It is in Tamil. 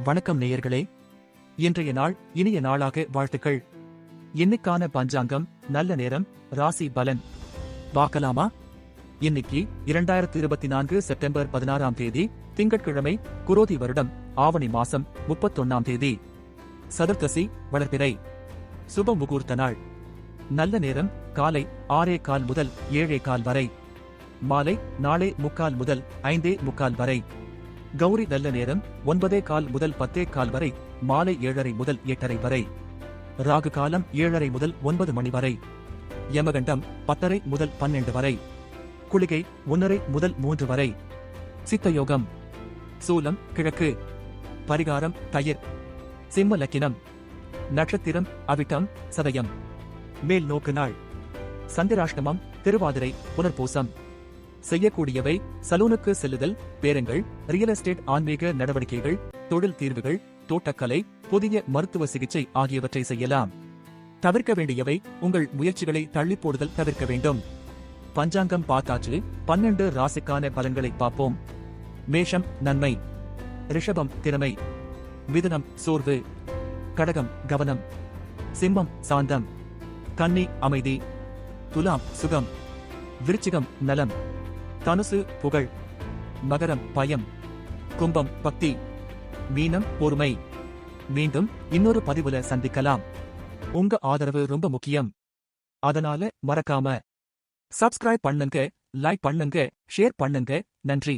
வணக்கம் நேயர்களே. இன்றைய நாள் இனிய நாளாக வாழ்த்துக்கள். இன்னைக்கான பஞ்சாங்கம், நல்ல நேரம், ராசி பலன் பார்க்கலாமா? இன்னைக்கு 2024 செப்டம்பர் 16ஆம் தேதி திங்கட்கிழமை, குரோதி வருடம் ஆவணி மாசம் 31ஆம் தேதி, சதுர்த்தசி வளர்பிறை. சுப முகூர்த்த நாள். நல்ல நேரம் காலை 6:15 முதல் 7:15 வரை, மாலை 4:45 முதல் 5:45 வரை. கௌரி நல்ல நேரம் 9:15 முதல் 10:15 வரை, மாலை 7:30 முதல் 8:30 வரை. ராகு காலம் 7:30 முதல் 9 மணி வரை. யமகண்டம் 10:30 முதல் 12 வரை. குளிகை 1:30 முதல் 3 வரை. சித்தயோகம். சூலம் கிழக்கு. பரிகாரம் தயிர். சிம்ம லக்கினம். நட்சத்திரம் அவிட்டம் சதயம். மேல் நோக்கு நாள். சந்திராஷ்டமம் திருவாதிரை புனர்பூசம். செய்யக்கூடியவை: சலூனுக்கு செல்லுதல், பேரங்கள், ரியல் எஸ்டேட், ஆன்மீக நடவடிக்கைகள், தொழில் தீர்வுகள், தோட்டக்கலை, புதிய மருத்துவ சிகிச்சை ஆகியவற்றை செய்யலாம். தவிர்க்க வேண்டியவை: உங்கள் முயற்சிகளை தள்ளி போடுதல் தவிர்க்க வேண்டும். பஞ்சாங்கம் பார்த்தாச்சு. 12 ராசிக்கான பலன்களை பார்ப்போம். மேஷம் நன்மை. ரிஷபம் திறமை. மிதுனம் சோர்வு. கடகம் கவனம். சிம்மம் சாந்தம். கன்னி அமைதி. துலாம் சுகம். விருச்சிகம் நலம். தனுசு புகழ். மகரம் பயம். கும்பம் பக்தி. மீனம் பொறுமை. மீண்டும் இன்னொரு பதிவுல சந்திக்கலாம். உங்க ஆதரவு ரொம்ப முக்கியம். அதனால மறக்காம சப்ஸ்கிரைப் பண்ணுங்க, லைக் பண்ணுங்க, ஷேர் பண்ணுங்க. நன்றி.